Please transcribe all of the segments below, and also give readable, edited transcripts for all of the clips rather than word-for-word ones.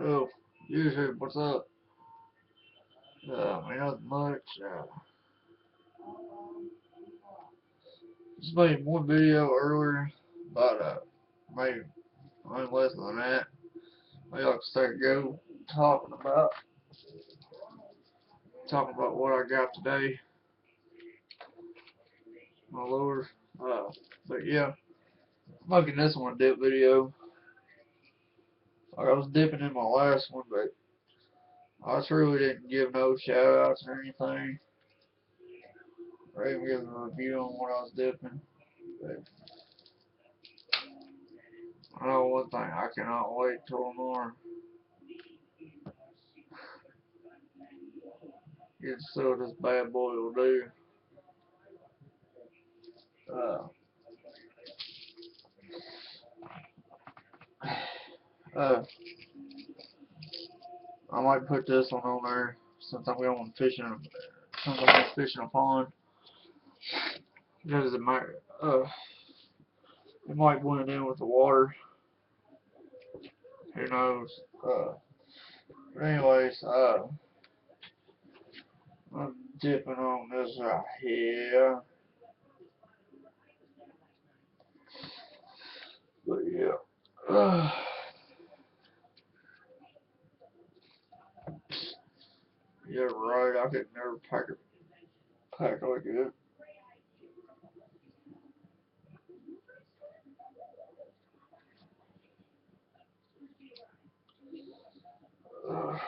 Oh, YouTube, what's up? Man, not much. Just made one video earlier about maybe less than that. Maybe like a second ago, talking about what I got today, my lures. But yeah, I'm making this one a dip video. Like I was dipping in my last one, but I just really didn't give no shout outs or anything, or even give a review on what I was dipping. But I know one thing, I cannot wait till tomorrow. Get to see what this bad boy will do. Uh, uh, I might put this one on there since I'm going fishing. Since I'm going fishing a pond, because it might blend in with the water. Who knows? But anyways, I'm dipping on this right here. But yeah, yeah, right. I could never pack like it. Uh,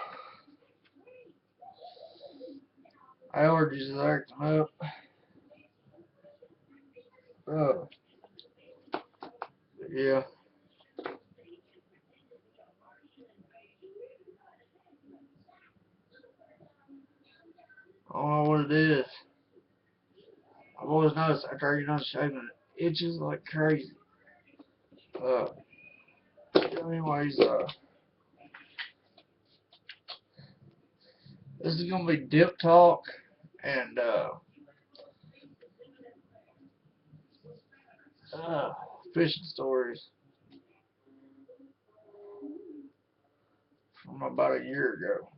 Allergies is acting up. Uh, yeah. I don't know what it is. I've always noticed after you're not shaving, it itches like crazy. Uh, anyways, this is gonna be dip talk and uh, fishing stories from about a year ago.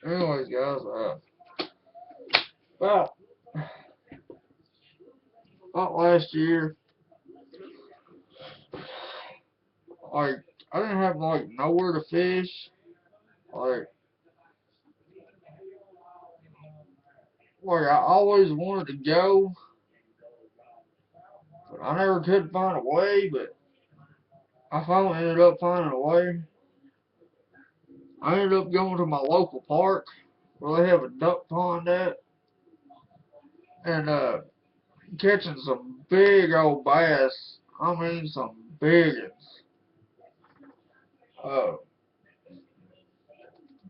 Anyways, guys, about last year, like I didn't have like nowhere to fish. Like I always wanted to go, but I never could find a way. But I finally ended up finding a way. I ended up going to my local park where they have a duck pond at, and catching some big old bass. I mean, some big ones. Uh,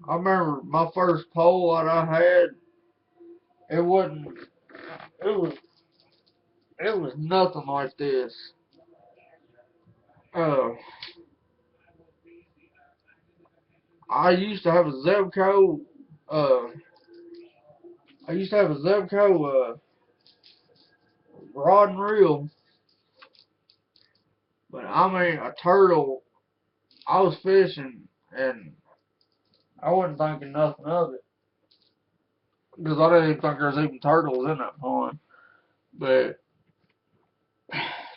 I remember my first pole that I had. It wasn't. It was. It was nothing like this. Uh, I used to have a Zebco. Uh, I used to have a Zebco rod and reel, but I mean a turtle. I was fishing and I wasn't thinking nothing of it because I didn't even think there was even turtles in that pond. But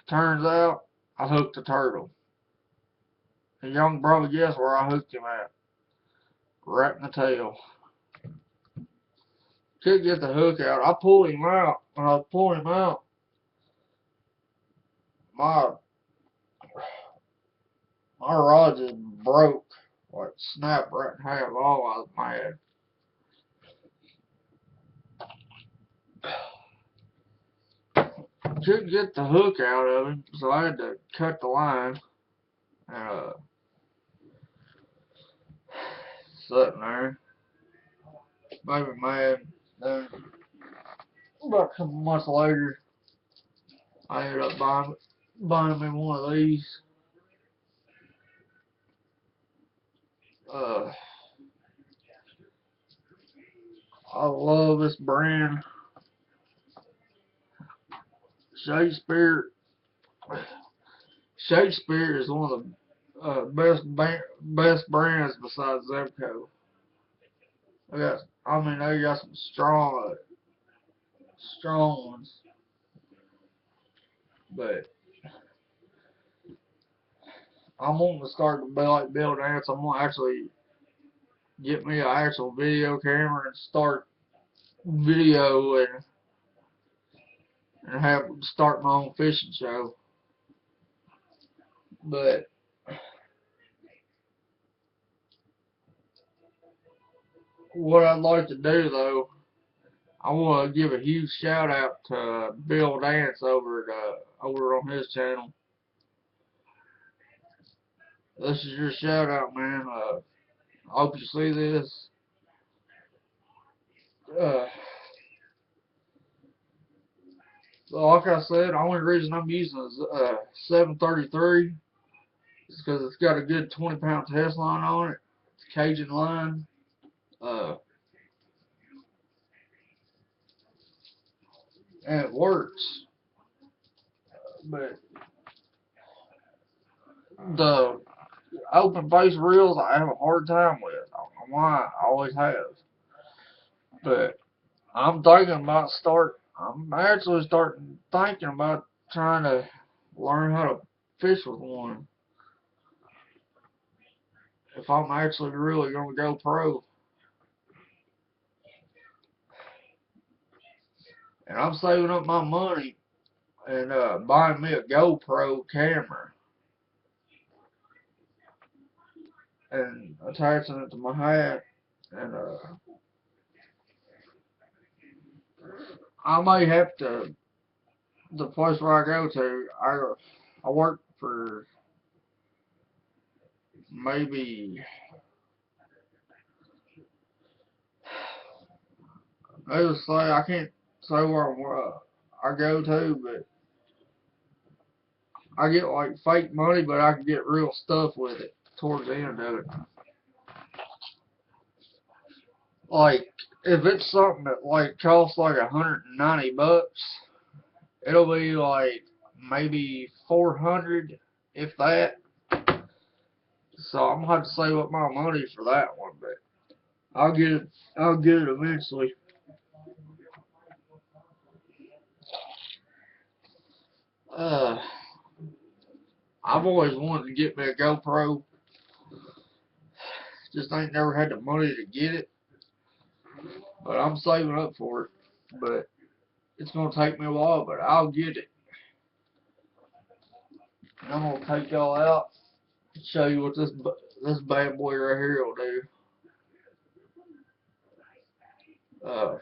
turns out I hooked a turtle. And y'all can probably guess where I hooked him at. Right in the tail. Couldn't get the hook out. I pulled him out. When I was pulling him out, my my rod just broke. Like snapped right in half. Oh, I was mad. Couldn't get the hook out of him, so I had to cut the line. And sitting there. made me mad. Then about a couple months later, I ended up buying me one of these. Uh, I love this brand. Shakespeare. Shakespeare is one of the best brands besides Zebco. They got some strong ones. But I'm wanting to start to build ants. I'm gonna actually get me an actual video camera and start video and start my own fishing show. But what I'd like to do though, I want to give a huge shout out to Bill Dance over on his channel. This is your shout out, man. I hope you see this. Like I said, the only reason I'm using is 733 is because it's got a good 20-pound test line on it. It's a Cajun line. And it works. But the open face reels I have a hard time with. I don't know why. I always have. But I'm actually starting thinking about trying to learn how to fish with one. If I'm actually really going to go pro. And I'm saving up my money and buying me a GoPro camera and attaching it to my hat. And I may have to, the place where I go to, I work for maybe, let's say, I can't say where I go to, but I get like fake money, but I can get real stuff with it towards the end of it. Like, if it's something that like costs like $190, it'll be like maybe 400, if that. So I'm gonna have to save up my money for that one, but I'll get it. I'll get it eventually. Uh, I've always wanted to get me a GoPro. Just ain't never had the money to get it. But I'm saving up for it. But it's gonna take me a while, but I'll get it. And I'm gonna take y'all out and show you what this bad boy right here will do. Uh,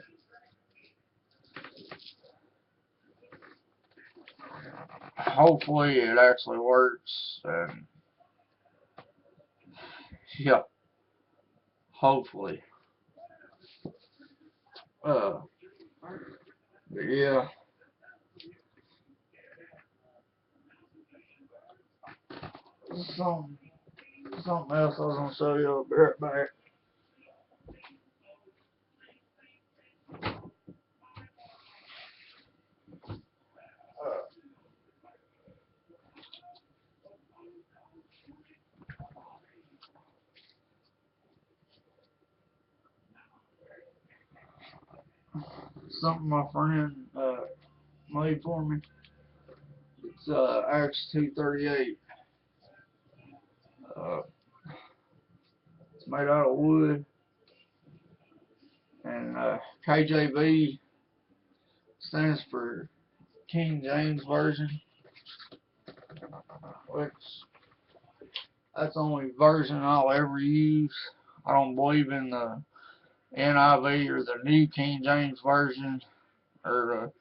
Hopefully it actually works, and yeah, hopefully. But yeah, something, something else I was gonna show you. I'll be right back. Something my friend made for me. It's Axe 238. Uh, it's made out of wood, and KJV stands for King James Version, which that's the only version I'll ever use. I don't believe in the NIV or the New King James Version or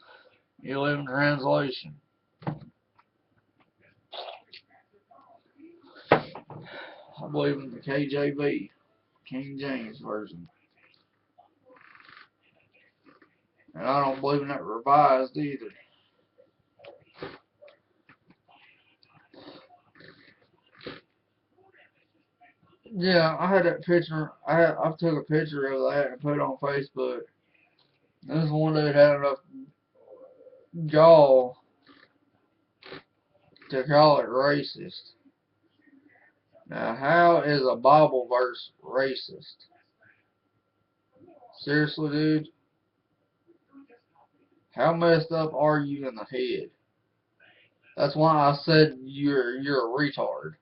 the New Living Translation. I believe in the KJV, King James Version. And I don't believe in that revised either. Yeah, I had that picture. I took a picture of that and put it on Facebook. This one dude had enough gall to call it racist. Now, how is a Bible verse racist? Seriously, dude? How messed up are you in the head? That's why I said you're a retard.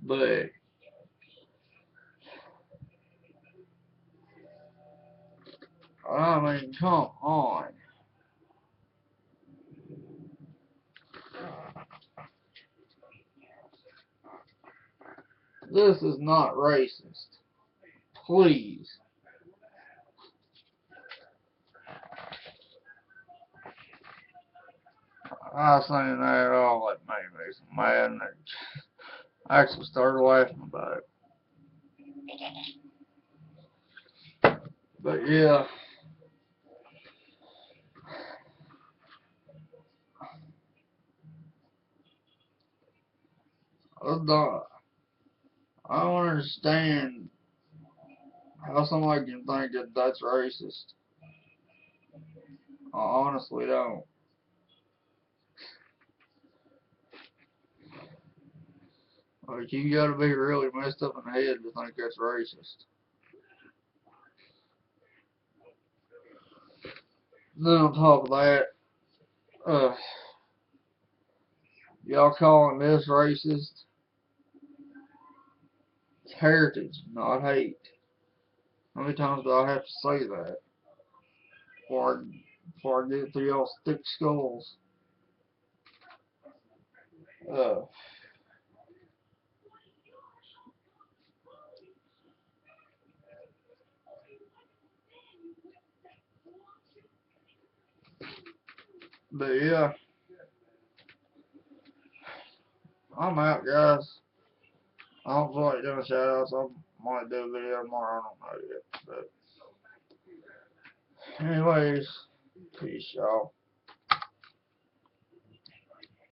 But I mean, come on. This is not racist. Please. I seen that all that made me so mad, and I actually started laughing about it. But yeah, I don't understand how somebody can think that that's racist. I honestly don't. Like, you gotta be really messed up in the head to think that's racist. Then on top of that, uh, y'all calling this racist? It's heritage, not hate. How many times do I have to say that before I get through y'all's thick skulls? Uh, but yeah, I'm out, guys. I don't feel like doing shout outs. I might do a video tomorrow. I don't know yet. But anyways, peace, y'all.